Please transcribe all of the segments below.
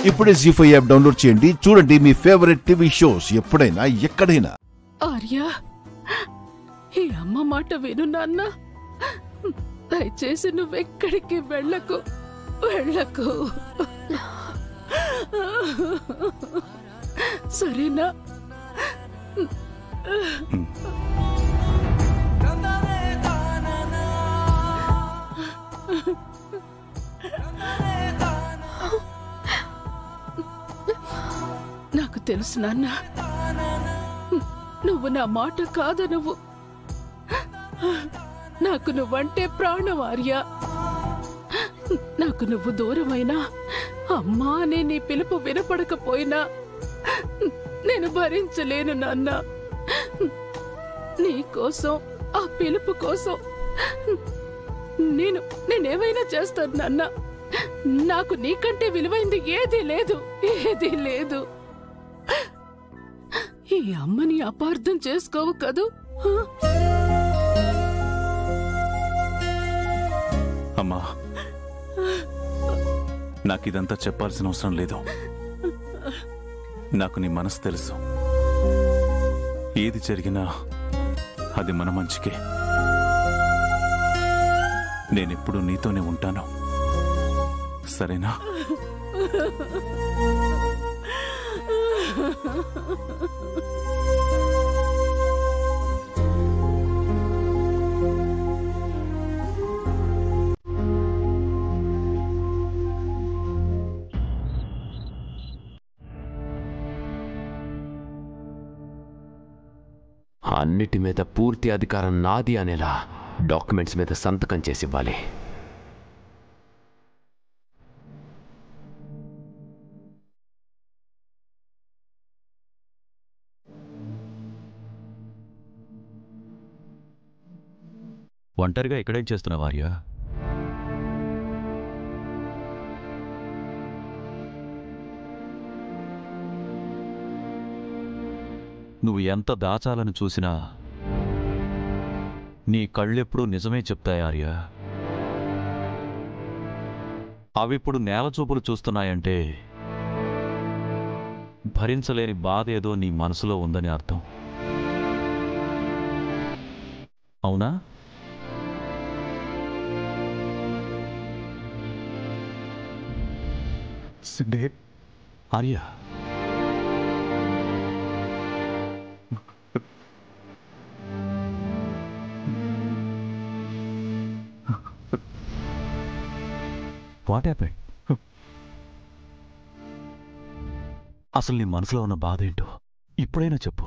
ఇప్పుడే జీ5 app download చేయండి. చూడండి మీ ఫేవరెట్ టీవీ షోస్ ఎప్పుడైనా ఎక్కడైనా. ఆర్య, ఈ అమ్మ మాట విను నాన్న. దయచేసి నువ్వెక్కడికి వెళ్ళకు. సరేనా? నాకు తెలుసు నాన్న, నువ్వు నా మాట కాదనువ్వు. నాకు నువ్వంటే ప్రాణం ఆర్య. నాకు నువ్వు దూరమైనా, అమ్మా అనే నీ పిలుపు వినపడకపోయినా నేను భరించలేను నాన్న. నీ కోసం, ఆ పిలుపు కోసం నేనేమైనా చేస్తాను నాన్న. నాకు నీకంటే విలువైంది ఏదీ లేదు. ఈ అమ్మని అపార్థం చేసుకోవు కదూ? అమ్మా, నాకిదంతా చెప్పాల్సిన అవసరం లేదు. నాకు నీ మనసు తెలుసు. ఏది జరిగినా అది మన మంచికే. నేనెప్పుడు నీతోనే ఉంటాను, సరేనా? అన్నిటి మీద పూర్తి అధికారం నాది అనేలా డాక్యుమెంట్స్ మీద సంతకం చేసి ఇవ్వాలి. ఒంటరిగా ఎక్కడేం చేస్తున్నావు ఆర్య? నువ్వు ఎంత దాచాలని చూసినా నీ కళ్ళెప్పుడూ నిజమే చెప్తాయి ఆర్య. అవిప్పుడు నేలచూపులు చూస్తున్నాయంటే భరించలేని బాధ ఏదో నీ మనసులో ఉందని అర్థం. అవునా? Arya, what happened? అసలు నీ మనసులో ఉన్న బాధ ఏంటో ఇప్పుడైనా చెప్పు.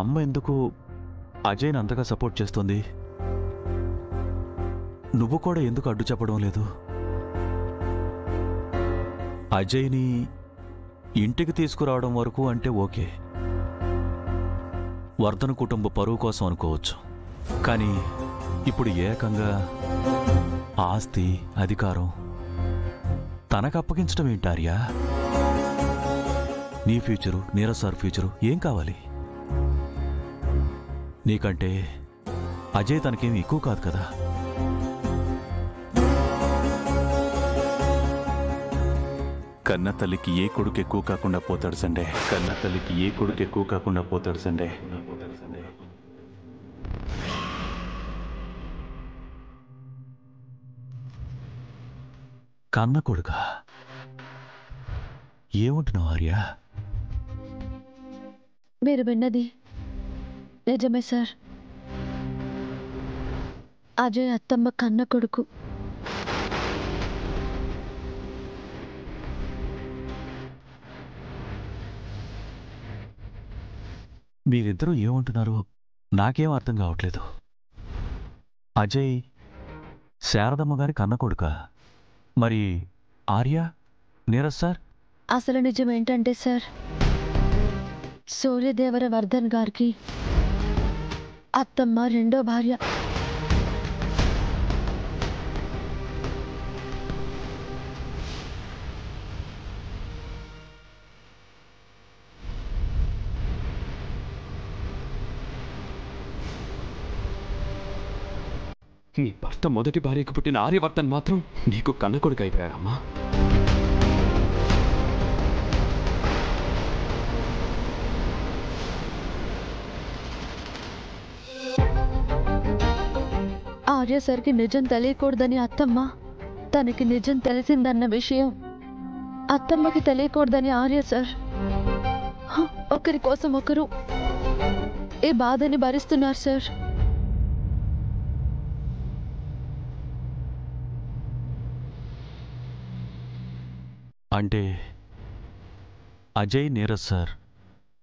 అమ్మ ఎందుకు అజయ్ని అంతగా సపోర్ట్ చేస్తుంది? నువ్వు కూడా ఎందుకు అడ్డు చెప్పడం లేదు? అజయ్ని ఇంటికి తీసుకురావడం వరకు అంటే ఓకే, వర్ధన్ కుటుంబ పరువు కోసం అనుకోవచ్చు. కానీ ఇప్పుడు ఏకంగా ఆస్తి, అధికారం తనకు అప్పగించడం ఏంటార్యా? నీ ఫ్యూచరు, నీరజ్ సార్ ఫ్యూచరు ఏం కావాలి? నీకంటే అజయ్ తనకేం ఎక్కువ కాదు కదా. కన్న తల్లికి ఏ కొడుకు ఎక్కువ కాకుండా పోతాడు సండే. కన్న కొడుకా? ఏమంటున్నావు ఆర్య? మీరు విన్నది నిజమే సార్. అజయ్ అత్తమ్మ కన్న కొడుకు. మీరిద్దరూ ఏమంటున్నారు నాకేం అర్థం కావట్లేదు. అజయ్ శారదమ్మ గారి కన్న కొడుకా? మరి ఆర్య, నీరజ్ సార్? అసలు నిజం ఏంటంటే సార్, సూర్యదేవర వర్ధన్ గారికి అత్తమ్మ రెండో భార్య. నీ భర్త మొదటి భార్యకు పుట్టిన ఆర్యవర్ధన్ మాత్రం నీకు కన్న కొడుకు అయిపోయారమ్మా. ఆర్య సార్కి నిజం తెలియకూడదని అత్తమ్మ, తనకి నిజం తెలిసిందన్న విషయం అత్తమ్మకి తెలియకూడదని ఆర్య సార్ ఒకరి కోసం ఒకరు ఏ బాధని భరిస్తున్నారు సార్. అంటే అజయ్ నీరజ్ సార్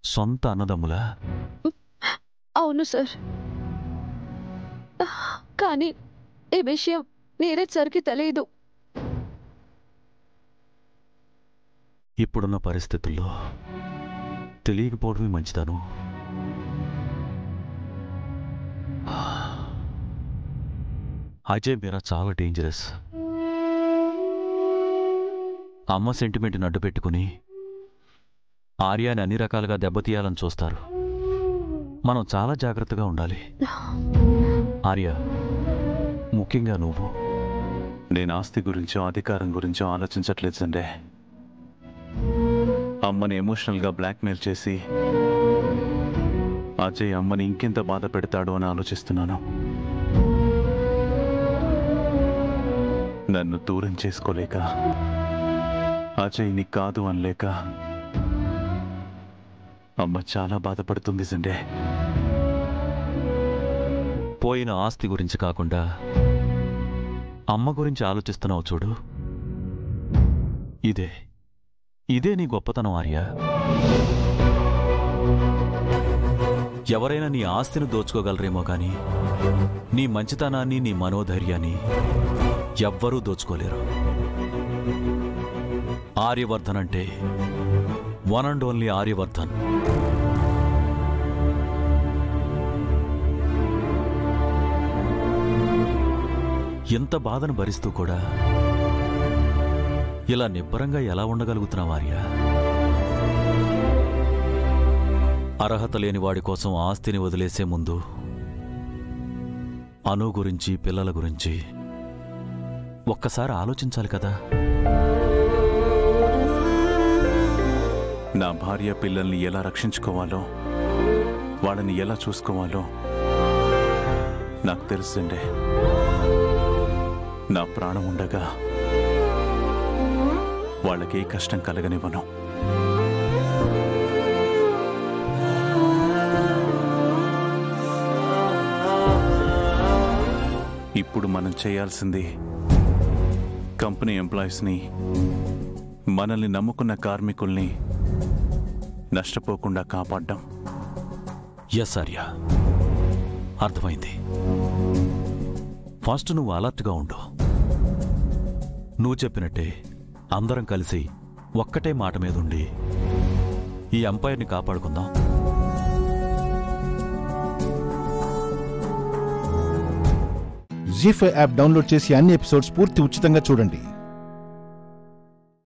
సొంత అన్నదమ్ములా? అవును సార్, కానీ ఈ విషయం నీరజ్ సార్కి తెలియదు. ఇప్పుడున్న పరిస్థితుల్లో తెలియకపోవడమే మంచిదను. అజయ్ మీరా చాలా డేంజరస్. అమ్మ సెంటిమెంట్ని అడ్డు పెట్టుకుని ఆర్యాని అన్ని రకాలుగా దెబ్బతీయాలని చూస్తారు. మనం చాలా జాగ్రత్తగా ఉండాలి. ఆర్య, ముఖ్యంగా నువ్వు. నేను ఆస్తి గురించో అధికారం గురించో ఆలోచించట్లేదు సండే. అమ్మని ఎమోషనల్గా బ్లాక్మెయిల్ చేసి అజయ్ అమ్మని ఇంకెంత బాధ పెడతాడో అని ఆలోచిస్తున్నాను. నన్ను దూరం చేసుకోలేక, అజయ్ని కాదు అనలేక అమ్మ చాలా బాధపడుతుంది సండే. పోయిన ఆస్తి గురించి కాకుండా అమ్మ గురించి ఆలోచిస్తున్నావు చూడు. ఇదే నీ గొప్పతనం ఆర్య. ఎవరైనా నీ ఆస్తిని దోచుకోగలరేమో కానీ నీ మంచితనాన్ని, నీ మనోధైర్యాన్ని ఎవ్వరూ దోచుకోలేరు. ఆర్యవర్ధన్ అంటే వన్ అండ్ ఓన్లీ ఆర్యవర్ధన్. ఎంత బాధను భరిస్తూ కూడా ఇలా నిబ్బరంగా ఎలా ఉండగలుగుతున్నావు ఆర్య? అర్హత లేని వాడి కోసం ఆస్తిని వదిలేసే ముందు అను గురించి, పిల్లల గురించి ఒక్కసారి ఆలోచించాలి కదా. నా భార్య పిల్లల్ని ఎలా రక్షించుకోవాలో, వాళ్ళని ఎలా చూసుకోవాలో నాకు తెలుసుండే. నా ప్రాణం ఉండగా వాళ్ళకి ఏ కష్టం కలగనివ్వను. ఇప్పుడు మనం చేయాల్సింది కంపెనీ ఎంప్లాయీస్ని, మనల్ని నమ్ముకున్న కార్మికుల్ని నష్టపోకుండా కాపాడ్డం. ఎస్ ఆర్య, అర్థమైంది. ఫస్ట్ నువ్వు అలర్ట్గా ఉండు. నువ్వు చెప్పినట్టే అందరం కలిసి ఒక్కటే మాట మీద ఉండి ఈ ఎంపైర్ని కాపాడుకుందాం. జీ5 యాప్ డౌన్లోడ్ చేసి అన్ని ఎపిసోడ్స్ పూర్తి ఉచితంగా చూడండి.